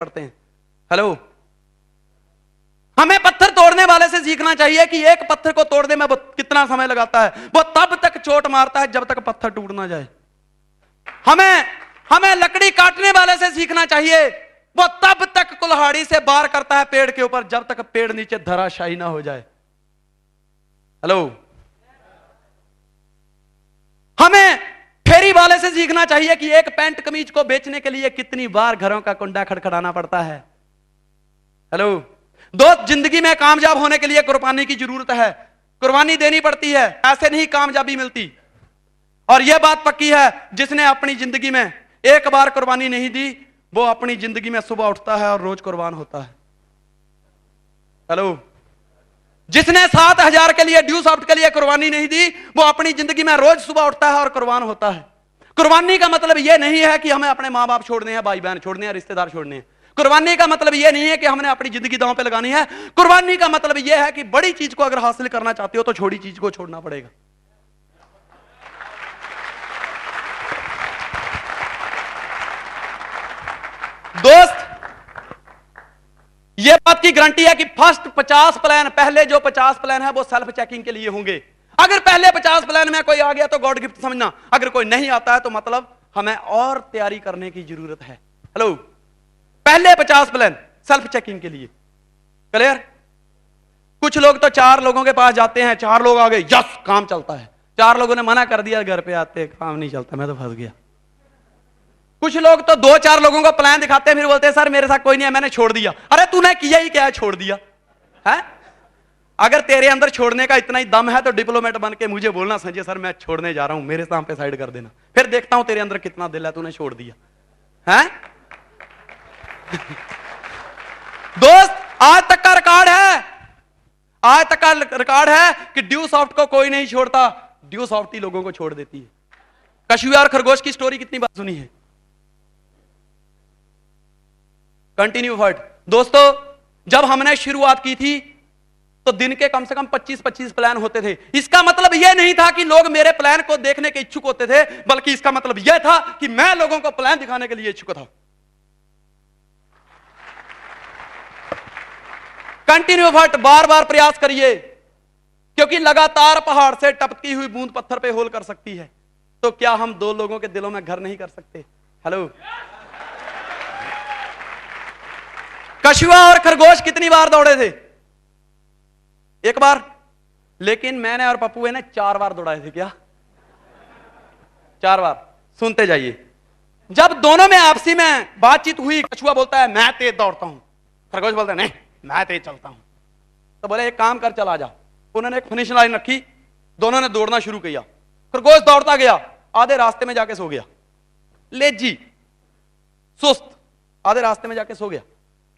पढ़ते हैं। हेलो, हमें पत्थर तोड़ने वाले से सीखना चाहिए कि एक पत्थर को तोड़ने में वो कितना समय लगाता है। वो तब तक चोट मारता है जब तक पत्थर टूट ना जाए। हमें लकड़ी काटने वाले से सीखना चाहिए। वो तब तक कुल्हाड़ी से वार करता है पेड़ के ऊपर जब तक पेड़ नीचे धराशायी ना हो जाए। हेलो, हमें फेरी वाले से सीखना चाहिए कि एक पैंट कमीज को बेचने के लिए कितनी बार घरों का कुंडा खड़खड़ाना पड़ता है। हेलो दोस्त, जिंदगी में कामयाब होने के लिए कुर्बानी की जरूरत है, कुर्बानी देनी पड़ती है, ऐसे नहीं कामयाबी मिलती। और यह बात पक्की है, जिसने अपनी जिंदगी में एक बार कुर्बानी नहीं दी वो अपनी जिंदगी में सुबह उठता है और रोज कुर्बान होता है। हेलो, जिसने 7,000 के लिए ड्यू सॉफ्ट के लिए कुर्बानी नहीं दी वो अपनी जिंदगी में रोज सुबह उठता है और कुर्बान होता है। कुर्बानी का मतलब यह नहीं है कि हमें अपने मां बाप छोड़ने हैं, भाई बहन छोड़ने हैं, रिश्तेदार छोड़ने हैं। कुर्बानी का मतलब यह नहीं है कि हमने अपनी जिंदगी दांव पे लगानी है। कुर्बानी का मतलब यह है कि बड़ी चीज को अगर हासिल करना चाहते हो तो छोटी चीज को छोड़ना पड़ेगा। दोस्त, यह बात की गारंटी है कि फर्स्ट 50 प्लान, पहले जो 50 प्लान है वो सेल्फ चेकिंग के लिए होंगे। अगर पहले 50 प्लान में कोई आ गया तो गॉड गिफ्ट समझना, अगर कोई नहीं आता है तो मतलब हमें और तैयारी करने की जरूरत है। हेलो, पहले 50 प्लान सेल्फ चेकिंग के लिए। क्लियर? कुछ लोग तो 4 लोगों के पास जाते हैं, 4 लोग आ गए, यस काम चलता है। 4 लोगों ने मना कर दिया, घर पे आते काम नहीं चलता, मैं तो फंस गया। कुछ लोग तो 2-4 लोगों को प्लान दिखाते हैं, फिर बोलते हैं सर मेरे साथ कोई नहीं है, मैंने छोड़ दिया। अरे तूने किया ही क्या है, छोड़ दिया है? अगर तेरे अंदर छोड़ने का इतना ही दम है तो डिप्लोमेट बन के मुझे बोलना, संजय सर मैं छोड़ने जा रहा हूं, मेरे सामने साइड कर देना, फिर देखता हूं तेरे अंदर कितना दिल है, तूने छोड़ दिया है। दोस्त, आज तक का रिकॉर्ड है, आज तक का रिकॉर्ड है कि ड्यू सॉफ्ट को कोई नहीं छोड़ता, ड्यू सॉफ्ट ही लोगों को छोड़ देती है। कछुआ और खरगोश की स्टोरी कितनी बार सुनी है? Continue forward. दोस्तों, जब हमने शुरुआत की थी तो दिन के कम से कम 25-25 प्लान होते थे। इसका मतलब यह नहीं था कि लोग मेरे प्लान को देखने के इच्छुक होते थे, बल्कि इसका मतलब यह था कि मैं लोगों को प्लान दिखाने के लिए इच्छुक था। कंटिन्यू फॉरवर्ड, बार बार प्रयास करिए, क्योंकि लगातार पहाड़ से टपकती हुई बूंद पत्थर पे होल कर सकती है। तो क्या हम 2 लोगों के दिलों में घर नहीं कर सकते? हेलो, कछुआ और खरगोश कितनी बार दौड़े थे? 1 बार। लेकिन मैंने और पप्पू ने 4 बार दौड़ाए थे। क्या? 4 बार। सुनते जाइए। जब दोनों में आपसी में बातचीत हुई, कछुआ बोलता है मैं तेज दौड़ता हूं, खरगोश बोलता है नहीं मैं तेज चलता हूं। तो बोले एक काम कर, चला जा। उन्होंने एक फिनिश लाइन रखी, दोनों ने दौड़ना शुरू किया। खरगोश दौड़ता गया, आधे रास्ते में जाके सो गया, लेजी सुस्त, आधे रास्ते में जाके सो गया।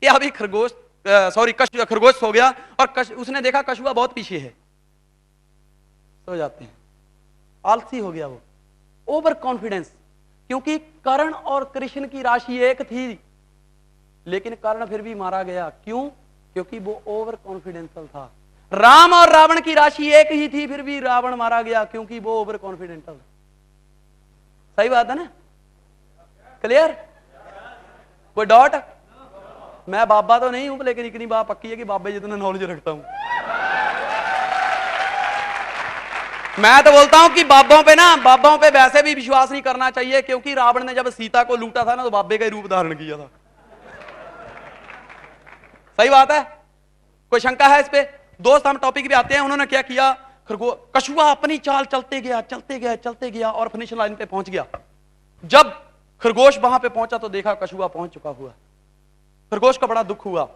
कि अभी खरगोश सो गया और उसने देखा कछुआ बहुत पीछे है। सो जाते हैं, आलसी हो गया वो, ओवर कॉन्फिडेंस। क्योंकि कर्ण और कृष्ण की राशि एक थी, लेकिन कर्ण फिर भी मारा गया। क्यों? क्योंकि वो ओवर कॉन्फिडेंशियल था। राम और रावण की राशि एक ही थी, फिर भी रावण मारा गया क्योंकि वो ओवर कॉन्फिडेंशियल। सही बात है ना? क्लियर? कोई डाउट? मैं बाबा तो नहीं हूं, लेकिन इतनी बात पक्की है कि बाबे जितना नॉलेज रखता हूं। मैं तो बोलता हूं कि बाबाओं पे वैसे भी विश्वास नहीं करना चाहिए, क्योंकि रावण ने जब सीता को लूटा था ना तो बाबे का ही रूप धारण किया था। सही बात है? कोई शंका है इस पे? दोस्त, हम टॉपिक पे आते हैं। उन्होंने क्या किया? कछुआ अपनी चाल चलते गया और फिनिश लाइन पे पहुंच गया। जब खरगोश वहां पे पहुंचा तो देखा कछुआ पहुंच चुका हुआ। खरगोश को बड़ा दुख हुआ।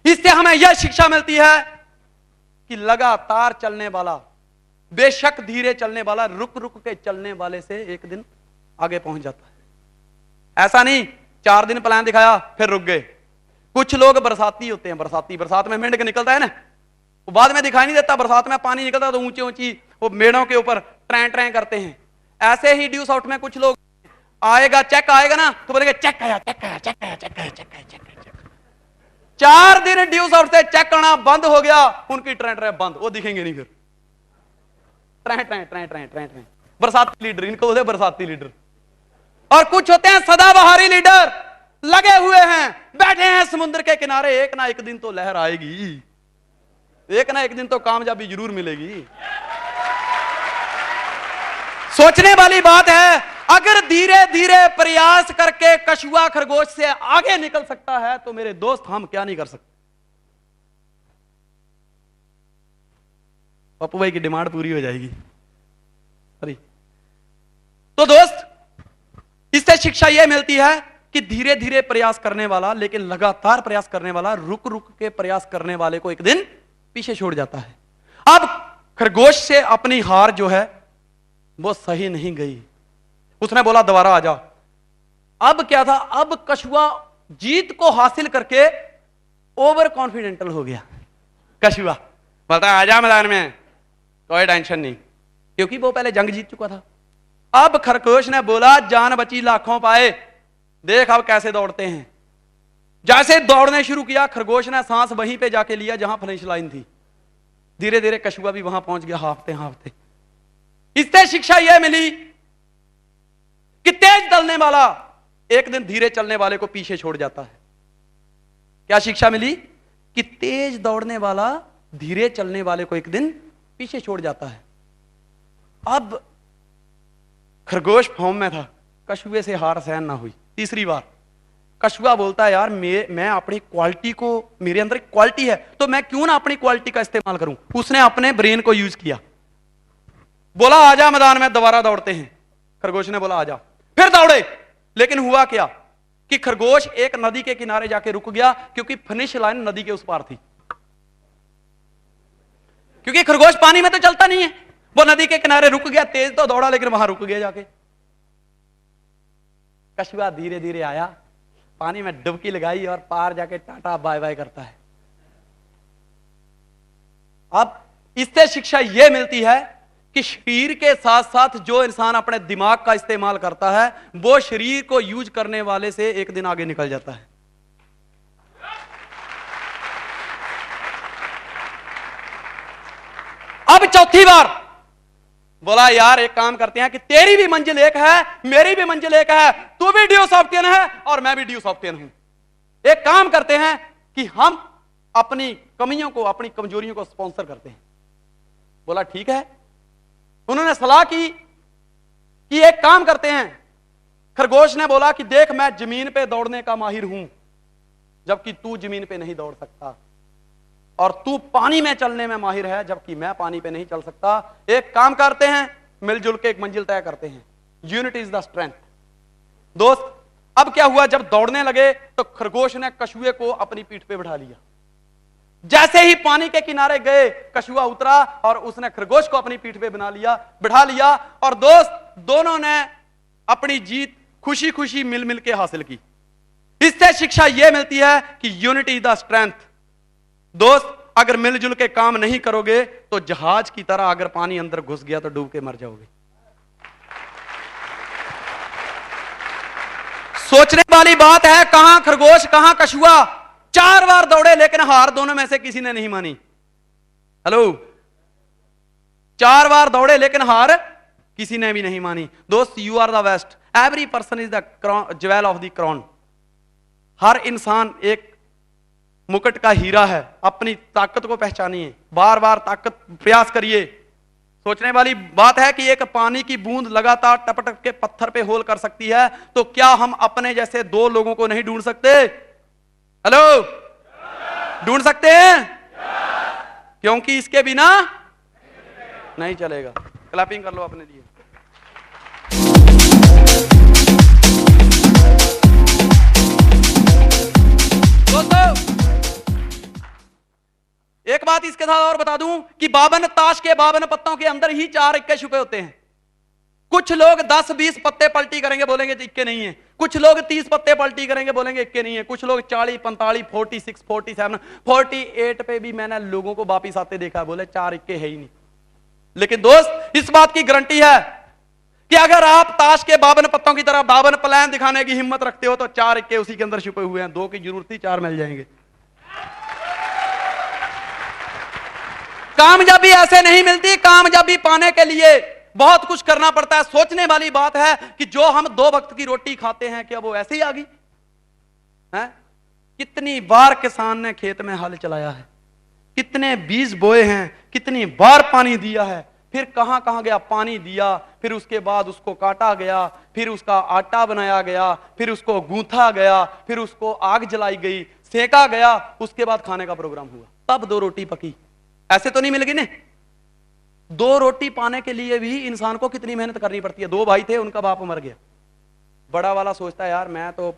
इससे हमें यह शिक्षा मिलती है कि लगातार चलने वाला, बेशक धीरे चलने वाला, रुक रुक के चलने वाले से एक दिन आगे पहुंच जाता है। ऐसा नहीं 4 दिन प्लान दिखाया फिर रुक गए। कुछ लोग बरसाती होते हैं, बरसात में मेंढक निकलता है ना, वो बाद में दिखाई नहीं देता। बरसात में पानी निकलता है तो ऊंची ऊंची वो मेड़ों के ऊपर ट्रें ट्रें करते हैं। ऐसे ही ड्यू सॉफ्ट में कुछ लोग आएगा, चेक आएगा ना तो बोलेंगे चेक आया। 4 दिन ड्यू सॉफ्ट से चेक करना बंद हो गया, उनकी ट्रें ट्रें बंद, वो दिखेंगे नहीं। फिर ट्रें बरसाती लीडर, इनको बोलते बरसाती लीडर। और कुछ होते हैं सदाबहारी लीडर, लगे हुए हैं, बैठे हैं समुद्र के किनारे। एक ना एक दिन तो लहर आएगी, एक ना एक दिन तो कामयाबी जरूर मिलेगी। सोचने वाली बात है, अगर धीरे धीरे प्रयास करके कछुआ खरगोश से आगे निकल सकता है तो मेरे दोस्त हम क्या नहीं कर सकते। पप्पू भाई की डिमांड पूरी हो जाएगी। अरे तो दोस्त, इससे शिक्षा यह मिलती है कि धीरे धीरे प्रयास करने वाला, लेकिन लगातार प्रयास करने वाला, रुक रुक के प्रयास करने वाले को एक दिन पीछे छोड़ जाता है। अब खरगोश से अपनी हार जो है वो सही नहीं गई। उसने बोला दोबारा आ जा। अब क्या था, अब कछुआ जीत को हासिल करके ओवर कॉन्फिडेंटल हो गया। कछुआ बोलता आजा मैदान में, कोई टेंशन नहीं, क्योंकि वो पहले जंग जीत चुका था। अब खरगोश ने बोला जान बची लाखों पाए, देख अब कैसे दौड़ते हैं। जैसे दौड़ने शुरू किया, खरगोश ने सांस वहीं पे जाके लिया जहां फिनिश लाइन थी। धीरे धीरे कछुआ भी वहां पहुंच गया, हाफते हाफते। इससे शिक्षा यह मिली कि तेज दौड़ने वाला एक दिन धीरे चलने वाले को पीछे छोड़ जाता है। क्या शिक्षा मिली? कि तेज दौड़ने वाला धीरे चलने वाले को एक दिन पीछे छोड़ जाता है। अब खरगोश फॉर्म में था, कछुए से हार सहन ना हुई। तीसरी बार कछुआ बोलता है यार मैं अपनी क्वालिटी को, मेरे अंदर एक क्वालिटी है तो मैं क्यों ना अपनी क्वालिटी का इस्तेमाल करूं। उसने अपने ब्रेन को यूज किया, बोला आजा मैदान में, दोबारा दौड़ते हैं। खरगोश ने बोला आजा, फिर दौड़े। लेकिन हुआ क्या कि खरगोश एक नदी के किनारे जाके रुक गया, क्योंकि फिनिश लाइन नदी के उस पार थी। क्योंकि खरगोश पानी में तो चलता नहीं है, वो नदी के किनारे रुक गया। तेज तो दौड़ा लेकिन वहां रुक गया जाके। कछुआ धीरे धीरे आया, पानी में डुबकी लगाई और पार जाके टाटा बाय बाय करता है। अब इससे शिक्षा यह मिलती है कि शरीर के साथ साथ जो इंसान अपने दिमाग का इस्तेमाल करता है, वो शरीर को यूज करने वाले से एक दिन आगे निकल जाता है। अब चौथी बार बोला यार एक काम करते हैं कि तेरी भी मंजिल एक है, मेरी भी मंजिल एक है, तू भी ड्यू सॉफ्टवेयर है और मैं भी ड्यू सॉफ्टवेयर हूं। एक काम करते हैं कि हम अपनी कमियों को, अपनी कमजोरियों को स्पॉन्सर करते हैं। बोला ठीक है। उन्होंने सलाह की कि एक काम करते हैं। खरगोश ने बोला कि देख मैं जमीन पे दौड़ने का माहिर हूं, जबकि तू जमीन पे नहीं दौड़ सकता, और तू पानी में चलने में माहिर है, जबकि मैं पानी पे नहीं चल सकता। एक काम करते हैं, मिलजुल के एक मंजिल तय करते हैं। Unity is the strength. दोस्त अब क्या हुआ, जब दौड़ने लगे तो खरगोश ने कछुए को अपनी पीठ पे बिठा लिया। जैसे ही पानी के किनारे गए, कछुआ उतरा और उसने खरगोश को अपनी पीठ पे बिठा लिया। और दोस्त दोनों ने अपनी जीत खुशी खुशी मिल मिल के हासिल की। इससे शिक्षा यह मिलती है कि यूनिटी इज द स्ट्रेंथ। दोस्त अगर मिलजुल के काम नहीं करोगे तो जहाज की तरह अगर पानी अंदर घुस गया तो डूब के मर जाओगे। सोचने वाली बात है, कहां खरगोश कहां कछुआ। 4 बार दौड़े लेकिन हार दोनों में से किसी ने नहीं मानी। हेलो, 4 बार दौड़े लेकिन हार किसी ने भी नहीं मानी। दोस्त you are the best, every person is the jewel of the crown. हर इंसान एक मुकुट का हीरा है। अपनी ताकत को पहचानिए, बार बार ताकत प्रयास करिए। सोचने वाली बात है कि एक पानी की बूंद लगातार टप टप के पत्थर पे होल कर सकती है, तो क्या हम अपने जैसे 2 लोगों को नहीं ढूंढ सकते? हेलो, ढूंढ सकते हैं? क्योंकि इसके बिना नहीं चलेगा। क्लैपिंग कर लो अपने लिए। दोस्तों एक बात इसके साथ और बता दूं कि 52 ताश के 52 पत्तों के अंदर ही 4 इक्के छुपे होते हैं। कुछ लोग 10-20 पत्ते पलटी करेंगे, बोलेंगे इक्के नहीं है। कुछ लोग 30 पत्ते पलटी करेंगे, बोलेंगे इक्के नहीं है। कुछ लोग 40, 45, 46, 47, 48 पे भी मैंने लोगों को वापिस आते देखा, बोले 4 इक्के है ही नहीं। लेकिन दोस्त इस बात की गारंटी है कि अगर आप ताश के 52 पत्तों की तरह 52 प्लान दिखाने की हिम्मत रखते हो तो 4 इक्के उसी के अंदर छुपे हुए हैं। 2 की जरूरत थी, 4 मिल जाएंगे। कामयाबी ऐसे नहीं मिलती। कामयाबी पाने के लिए बहुत कुछ करना पड़ता है। सोचने वाली बात है कि जो हम 2 वक्त की रोटी खाते हैं, क्या वो ऐसे ही आ गई? हैं? कितनी बार किसान ने खेत में हल चलाया है, कितने बीज बोए हैं, कितनी बार पानी दिया है, फिर कहां कहां गया पानी दिया, फिर उसके बाद उसको काटा गया, फिर उसका आटा बनाया गया, फिर उसको गूंथा गया, फिर उसको आग जलाई गई, सेका गया, उसके बाद खाने का प्रोग्राम हुआ, तब 2 रोटी पकी। ऐसे तो नहीं मिलेगी ने। 2 रोटी पाने के लिए भी इंसान को कितनी मेहनत करनी पड़ती है। 2 भाई थे, उनका बाप मर गया। बड़ा वाला सोचता है यार मैं तो,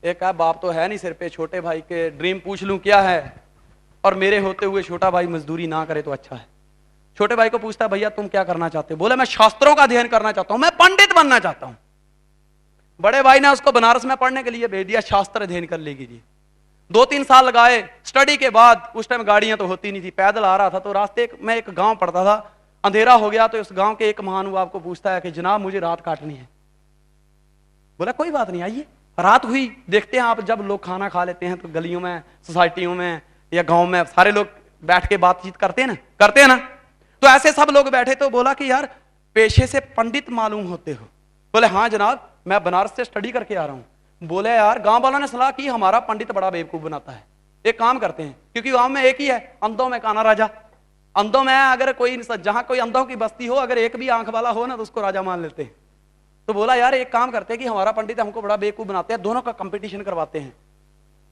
एक है बाप तो है नहीं सिर पे, छोटे भाई के ड्रीम पूछ लूं क्या है, और मेरे होते हुए छोटा भाई मजदूरी ना करे तो अच्छा है। छोटे भाई को पूछता है भैया तुम क्या करना चाहते हो? बोले मैं शास्त्रों का अध्ययन करना चाहता हूं, मैं पंडित बनना चाहता हूं। बड़े भाई ने उसको बनारस में पढ़ने के लिए भेज दिया, शास्त्र अध्ययन कर लीजिए। 2-3 साल लगाए स्टडी के बाद। उस टाइम गाड़ियां तो होती नहीं थी, पैदल आ रहा था, तो रास्ते में एक गांव पड़ता था, अंधेरा हो गया, तो उस गांव के एक महानुभाव को पूछता है कि जनाब मुझे रात काटनी है। बोला कोई बात नहीं, आइए। रात हुई, देखते हैं आप जब लोग खाना खा लेते हैं तो गलियों में, सोसाइटियों में या गांव में सारे लोग बैठ के बातचीत करते हैं ना। तो ऐसे सब लोग बैठे, तो बोला कि यार पेशे से पंडित मालूम होते हो? बोले हाँ जनाब, मैं बनारस से स्टडी करके आ रहा हूं। बोले यार गांव वालों ने सलाह की हमारा पंडित बड़ा बेवकूफ बनाता है, एक काम करते हैं, क्योंकि गांव में एक ही है, अंधों में काना राजा। अंधों में अगर कोई, जहां कोई अंधों की बस्ती हो, अगर एक भी आंख वाला हो ना तो उसको राजा मान लेते हैं। तो बोला यार एक काम करते हैं कि हमारा पंडित हमको बड़ा बेवकूफ बनाते हैं, दोनों का कंपटीशन करवाते हैं।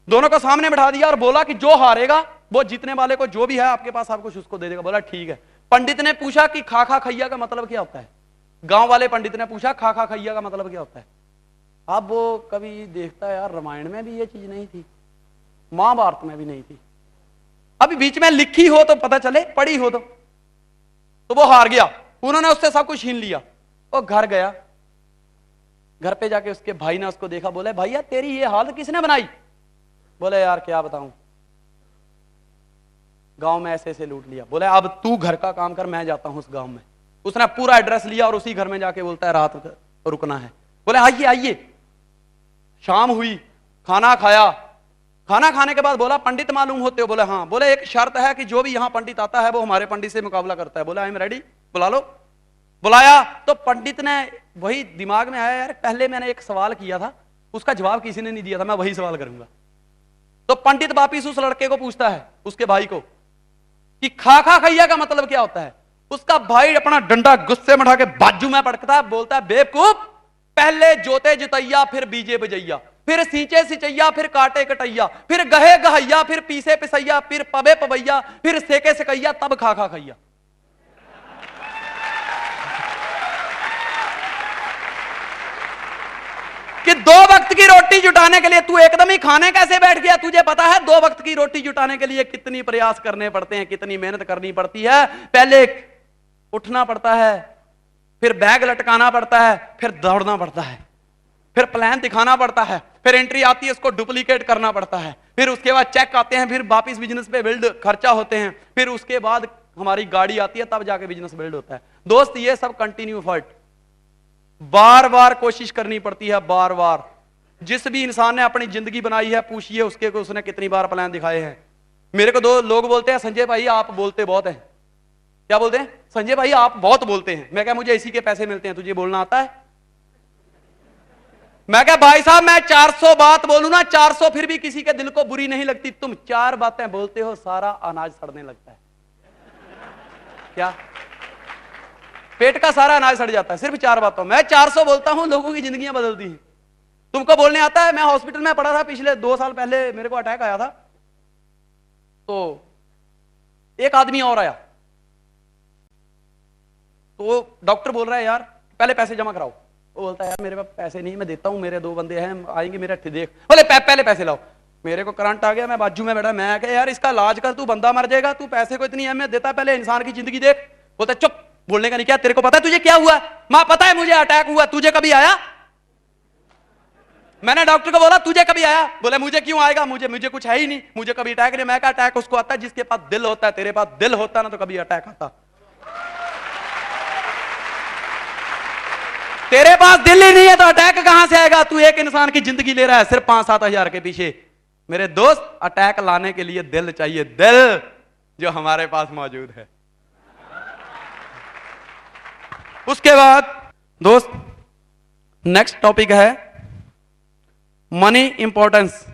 दोनों को सामने बैठा दिया और बोला कि जो हारेगा वो जीतने वाले को जो भी है आपके पास आप कुछ उसको दे देगा। बोला ठीक है। पंडित ने पूछा कि खा खा खैया का मतलब क्या होता है? गांव वाले पंडित ने पूछा खा खा खैया का मतलब क्या होता है? अब वो कभी देखता है यार रामायण में भी ये चीज नहीं थी, महाभारत में भी नहीं थी, अभी बीच में लिखी हो तो पता चले, पढ़ी हो तो वो हार गया। उन्होंने उससे सब कुछ छीन लिया। वो घर गया, घर पे जाके उसके भाई ने उसको देखा, बोले भैया तेरी ये हालत किसने बनाई? बोले यार क्या बताऊं, गांव में ऐसे ऐसे लूट लिया। बोले अब तू घर का काम कर, मैं जाता हूं उस गांव में। उसने पूरा एड्रेस लिया और उसी घर में जाके बोलता है रात रुकना है। बोले आइए आइए। शाम हुई, खाना खाया। खाना खाने के बाद बोला पंडित मालूम होते हो? बोले हाँ। बोले एक शर्त है कि जो भी यहां पंडित आता है वो हमारे पंडित से मुकाबला करता है। बोले आई एम रेडी, बुला लो। बुलाया तो पंडित ने, वही दिमाग में आया यार पहले मैंने एक सवाल किया था, उसका जवाब किसी ने नहीं दिया था, मैं वही सवाल करूंगा। तो पंडित वापिस उस लड़के को पूछता है, उसके भाई को, कि खा खा खैया का मतलब क्या होता है? उसका भाई अपना डंडा गुस्से में उठा के बाजू में पटकता है, बोलता है बेवकूफ, पहले जोते जुतैया, फिर बीजे बजैया, फिर सींचे सिंचैया, फिर काटे कटैया, फिर गहे गहैया, फिर पीसे पिसैया, फिर पबे पबैया, फिर सेके सकैया, तब खा खा खैया। कि 2 वक्त की रोटी जुटाने के लिए तू एकदम ही खाने कैसे बैठ गया? तुझे पता है 2 वक्त की रोटी जुटाने के लिए कितनी प्रयास करने पड़ते हैं, कितनी मेहनत करनी पड़ती है। पहले उठना पड़ता है, फिर बैग लटकाना पड़ता है, फिर दौड़ना पड़ता है, फिर प्लान दिखाना पड़ता है, फिर एंट्री आती है उसको डुप्लीकेट करना पड़ता है, फिर उसके बाद चेक आते हैं, फिर वापिस बिजनेस पे बिल्ड खर्चा होते हैं, फिर उसके बाद हमारी गाड़ी आती है, तब जाके बिजनेस बिल्ड होता है। दोस्त ये सब कंटिन्यू एफर्ट, बार बार कोशिश करनी पड़ती है, बार बार। जिस भी इंसान ने अपनी जिंदगी बनाई है पूछिए उसके को उसने कितनी बार प्लान दिखाए हैं। मेरे को 2 लोग बोलते हैं संजय भाई आप बोलते बहुत हैं। क्या बोलते हैं? संजय भाई आप बहुत बोलते हैं। मैं क्या मुझे इसी के पैसे मिलते हैं, तुझे बोलना आता है? मैं क्या भाई साहब मैं 400 बात बोलूं ना, 400 फिर भी किसी के दिल को बुरी नहीं लगती। तुम 4 बातें बोलते हो, सारा अनाज सड़ने लगता है। क्या पेट का सारा अनाज सड़ जाता है सिर्फ 4 बातों में। 400 बोलता हूं, लोगों की जिंदगियां बदलती हैं। तुमको बोलने आता है? मैं हॉस्पिटल में पड़ा था पिछले 2 साल पहले, मेरे को अटैक आया था, तो एक आदमी और आया, तो डॉक्टर बोल रहा है यार पहले पैसे जमा कराओ। वो बोलता है यार मेरे पास पैसे नहीं, मैं देता हूं, मेरे 2 बंदे हैं आएंगे मेरे देख। बोले पहले पैसे लाओ। मेरे को करंट आ गया, मैं बाजू में बैठा, मैं कहा यार इसका इलाज कर, तू बंदा मर जाएगा, तू पैसे को इतनी अहमियत देता, पहले इंसान की जिंदगी देख। बोलता चुप, बोलने का नहीं, क्या तेरे को पता है तुझे क्या हुआ? मां पता है मुझे अटैक हुआ, तुझे कभी आया? मैंने डॉक्टर को बोला तुझे कभी आया? बोले मुझे क्यों आएगा, मुझे कुछ है ही नहीं, मुझे कभी अटैक नहीं। मैं कहा अटैक उसको आता है जिसके पास दिल होता है, तेरे पास दिल होता ना तो कभी अटैक आता। तेरे पास दिल ही नहीं है तो अटैक कहां से आएगा? तू एक इंसान की जिंदगी ले रहा है सिर्फ 5-7 हजार के पीछे। मेरे दोस्त अटैक लाने के लिए दिल चाहिए, दिल जो हमारे पास मौजूद है। उसके बाद दोस्त नेक्स्ट टॉपिक है money importance,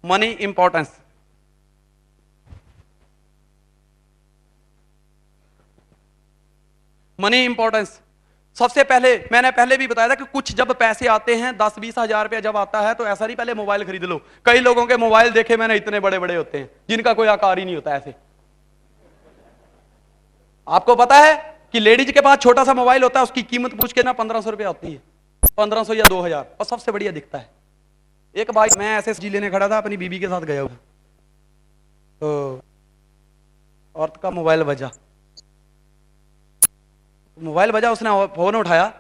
money importance. Money importance सबसे पहले मैंने पहले भी बताया था कि कुछ जब पैसे आते हैं 10-20 हजार रुपया जब आता है तो ऐसा नहीं पहले मोबाइल खरीद लो। कई लोगों के मोबाइल देखे मैंने इतने बड़े बड़े होते हैं जिनका कोई आकार ही नहीं होता ऐसे। आपको पता है कि लेडीज के पास छोटा सा मोबाइल होता है उसकी कीमत पूछ के ना 1500 रुपया होती है, 1500 या 2000, और सबसे बढ़िया दिखता है। एक भाई मैं ऐसे सब्जी लेने खड़ा था अपनी बीबी के साथ गया हुआ तो औरत का मोबाइल बजा, उसने फोन उठाया,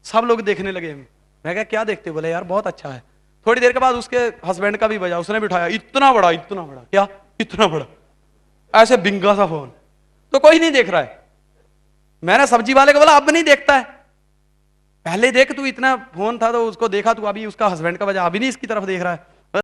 सब लोग देखने लगे। मैं कहा क्या देखते हो? बोले यार बहुत अच्छा है। थोड़ी देर के बाद उसके हस्बैंड का भी बजा, उसने भी उठाया, इतना बड़ा क्या इतना बड़ा, ऐसे बिंगा सा फोन। तो कोई नहीं देख रहा है। मैंने सब्जी वाले को बोला अब नहीं देखता है, पहले देख, तू इतना फोन था तो उसको देखा तू, अभी उसका हस्बैंड का बजा, अभी नहीं इसकी तरफ देख रहा है।